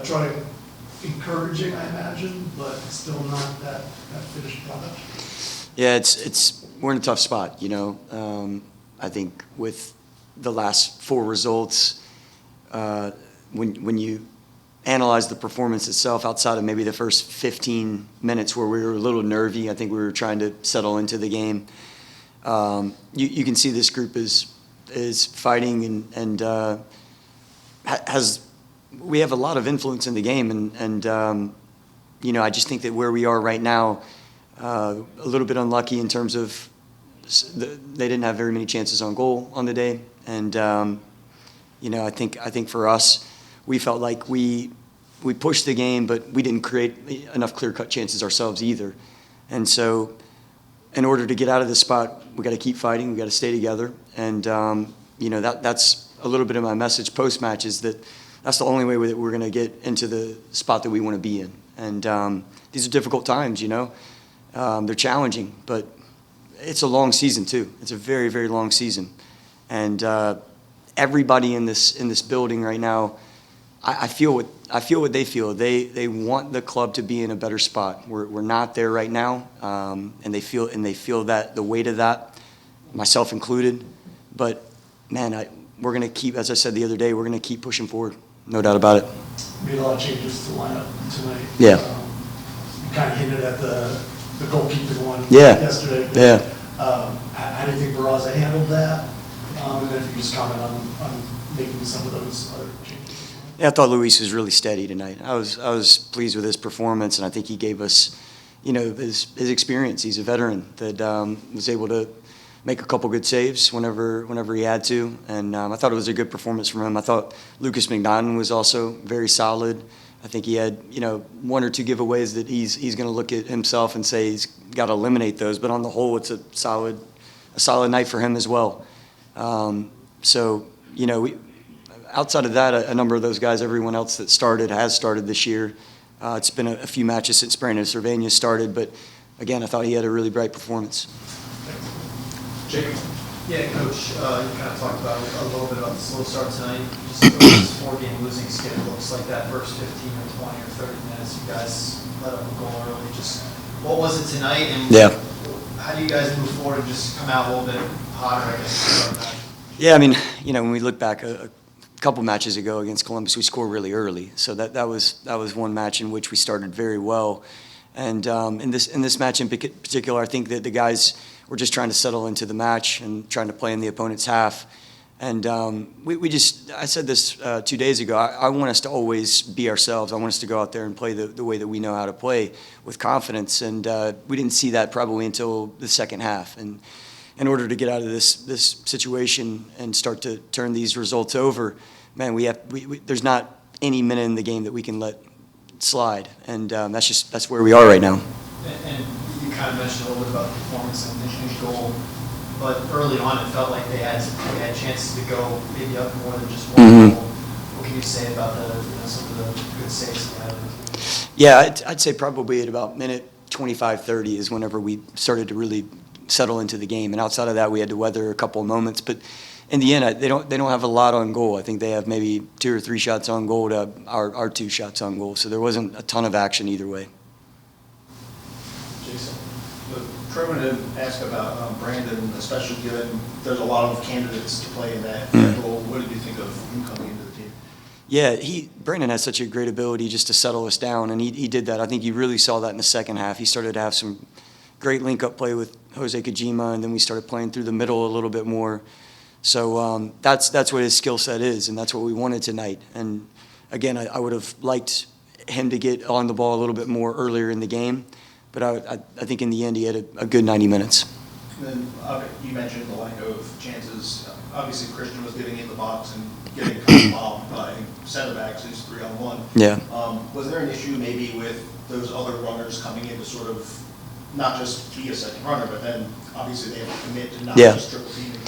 try to encouraging, I imagine, but still not that finished product. Yeah, we're in a tough spot, you know. I think with the last 4 results, when you analyze the performance itself, outside of maybe the first 15 minutes where we were a little nervy, I think we were trying to settle into the game. You can see this group is fighting and we have a lot of influence in the game, and you know, I just think that where we are right now, a little bit unlucky in terms of they didn't have very many chances on goal on the day, and you know, I think for us, we felt like we pushed the game, but we didn't create enough clear-cut chances ourselves either, and so in order to get out of this spot, we got to keep fighting, we got to stay together, and you know, that's a little bit of my message post-match, is that that's the only way that we're going to get into the spot that we want to be in. And these are difficult times, you know. They're challenging, but it's a long season too. It's a very, very long season. And everybody in this building right now, I feel what they feel. They want the club to be in a better spot. We're not there right now, and they feel that, the weight of that, myself included. But man, we're going to keep, as I said the other day, we're going to keep pushing forward. No doubt about it. Made a lot of changes to the lineup tonight. Yeah. You kind of hinted at the goalkeeping one yesterday. Yeah. How do you think Barraza handled that? And then if you could just comment on making some of those other changes. Yeah, I thought Luis was really steady tonight. I was pleased with his performance, and I think he gave us, you know, his experience. He's a veteran that was able to make a couple good saves whenever he had to, and I thought it was a good performance from him. I thought Lucas McNaughton was also very solid. I think he had, you know, 1 or 2 giveaways that he's going to look at himself and say he's got to eliminate those. But on the whole, it's a solid night for him as well. So, you know, outside of that, a number of those guys, everyone else that has started this year. It's been a few matches since Brandon Cervania started, but again, I thought he had a really bright performance. Jacob. Yeah, Coach, you kind of talked about a little bit about the slow start tonight. Just this 4-game losing skid, it looks like that first 15 or 20 or 30 minutes, you guys let up a goal early. Just what was it tonight, and how do you guys move forward and just come out a little bit hotter, I guess? Yeah, I mean, you know, when we look back a couple matches ago against Columbus, we scored really early. So that was one match in which we started very well. And in this match in particular, I think that the guys were just trying to settle into the match and trying to play in the opponent's half. And I said this 2 days ago, I want us to always be ourselves. I want us to go out there and play the way that we know how to play with confidence. And we didn't see that probably until the second half. And in order to get out of this situation and start to turn these results over, man, there's not any minute in the game that we can let slide. And that's where we are right now. And you kind of mentioned a little bit about the performance and the goal, but early on it felt like they had chances to go maybe up more than just one goal. What can you say about some of the good saves they had? Yeah, I'd say probably at about minute 25-30 is whenever we started to really settle into the game, and outside of that we had to weather a couple of moments. But in the end, they don't have a lot on goal. I think they have maybe 2 or 3 shots on goal to our 2 shots on goal. So there wasn't a ton of action either way. Jason. Truman had asked about Brandon, especially given there's a lot of candidates to play in that role. What did you think of him coming into the team? Yeah, Brandon has such a great ability just to settle us down, and he did that. I think you really saw that in the second half. He started to have some great link-up play with Jose Kojima, and then we started playing through the middle a little bit more. So that's what his skill set is, and that's what we wanted tonight. And again, I would have liked him to get on the ball a little bit more earlier in the game, but I think in the end he had a good 90 minutes. And then you mentioned the lack of chances. Obviously, Christian was getting in the box and getting a couple bombed by center backs, who's 3-on-1. Yeah. Was there an issue maybe with those other runners coming in to sort of not just be a second runner, but then obviously they have to commit to not just triple teaming?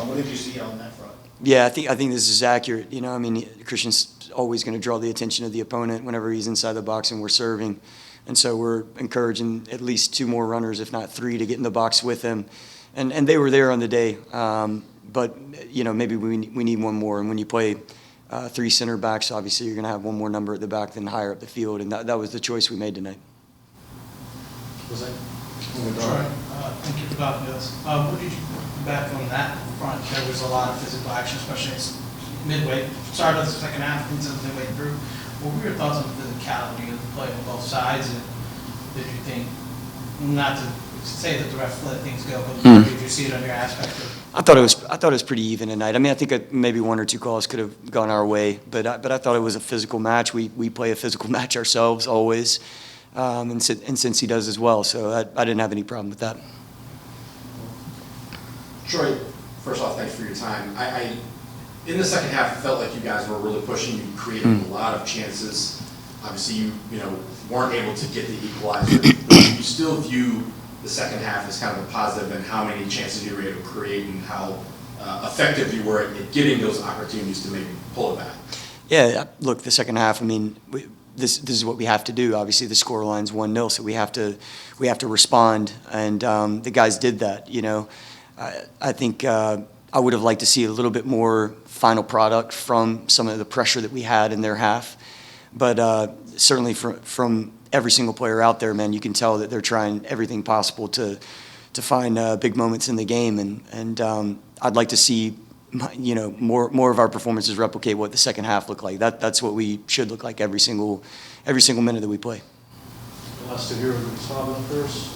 What did you see on that front? Yeah, I think this is accurate. You know, I mean, Christian's always going to draw the attention of the opponent whenever he's inside the box and we're serving. And so we're encouraging at least 2 more runners, if not 3, to get in the box with him. And they were there on the day. But, you know, maybe we need one more. And when you play three center backs. Obviously, you're going to have one more number at the back than higher up the field, and that was the choice we made tonight. Was that? Troy, thank you for talking to us. What did you back on that front? There was a lot of physical action, especially midway, started the second half, into the midway through. What were your thoughts on the physicality of the play on both sides? And did you think, not to say that the ref let things go, but did you see it on your aspect of? I thought it was pretty even tonight. I mean, I think maybe one or two calls could have gone our way, but I thought it was a physical match. We play a physical match ourselves always, and since he does as well, so I didn't have any problem with that. Troy, first off, thanks for your time. I in the second half, it felt like you guys were really pushing. You created a lot of chances. Obviously, you weren't able to get the equalizer. You still view the second half as kind of a positive in how many chances you were able to create and how effective you were at getting those opportunities to maybe pull it back. Yeah, look, the second half, I mean, this is what we have to do. Obviously, the score line's 1-0, so we have to respond, and the guys did that. I think I would have liked to see a little bit more final product from some of the pressure that we had in their half, but certainly from every single player out there, man, you can tell that they're trying everything possible to find big moments in the game, and I'd like to see more of our performances replicate what the second half looked like. That's what we should look like every single minute that we play. Last to hear Gustavo first.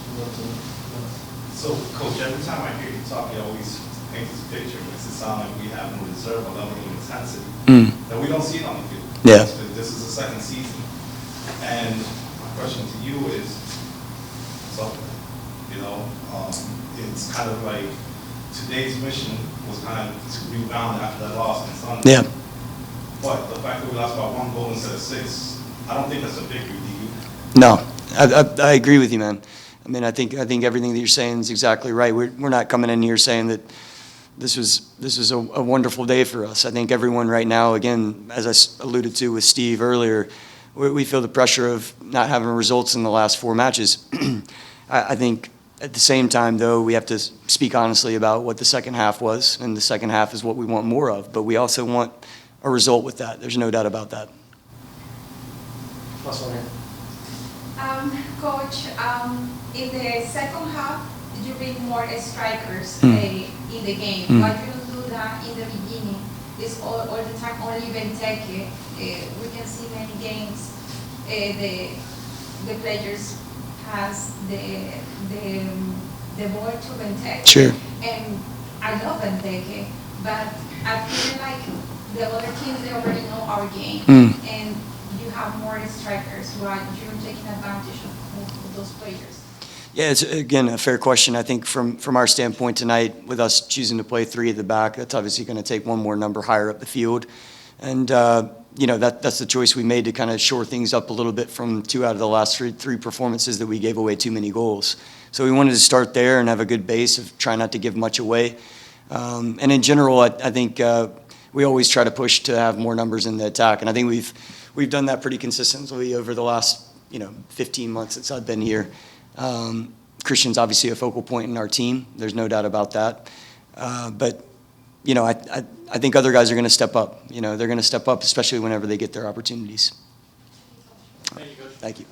So, Coach, every time I hear you talk, you always paint this picture. Makes it sound like we have in reserve a level of intensity that we don't see it on the field. Yeah. This is the second season, and my question to you is, so, it's kind of like today's mission was kind of to rebound after that loss on Sunday. Yeah. But the fact that we lost by 1 goal instead of 6, I don't think that's a victory, do you? No, I agree with you, man. I mean, I think everything that you're saying is exactly right. We're not coming in here saying that this was a wonderful day for us. I think everyone right now, again, as I alluded to with Steve earlier, we feel the pressure of not having results in the last 4 matches. I think at the same time, though, we have to speak honestly about what the second half was, and the second half is what we want more of. But we also want a result with that. There's no doubt about that. Last one here. Coach, in the second half, you bring more strikers in the game. Why you don't do that in the beginning? It's all the time only Benteke. We can see many games. The players has the ball to Benteke. Sure. And I love Benteke, but I feel like the other teams, they already know our game, and you have more strikers. Why you're taking advantage of those players? Yeah, it's, again, a fair question. I think from our standpoint tonight, with us choosing to play 3 at the back, that's obviously going to take one more number higher up the field. And, that's the choice we made to kind of shore things up a little bit from 2 out of the last three performances that we gave away too many goals. So we wanted to start there and have a good base of trying not to give much away. And in general, I think we always try to push to have more numbers in the attack. And I think we've done that pretty consistently over the last 15 months since I've been here. Christian's obviously a focal point in our team. There's no doubt about that. But I think other guys are going to step up. They're going to step up, especially whenever they get their opportunities. Thank you, Coach. Thank you.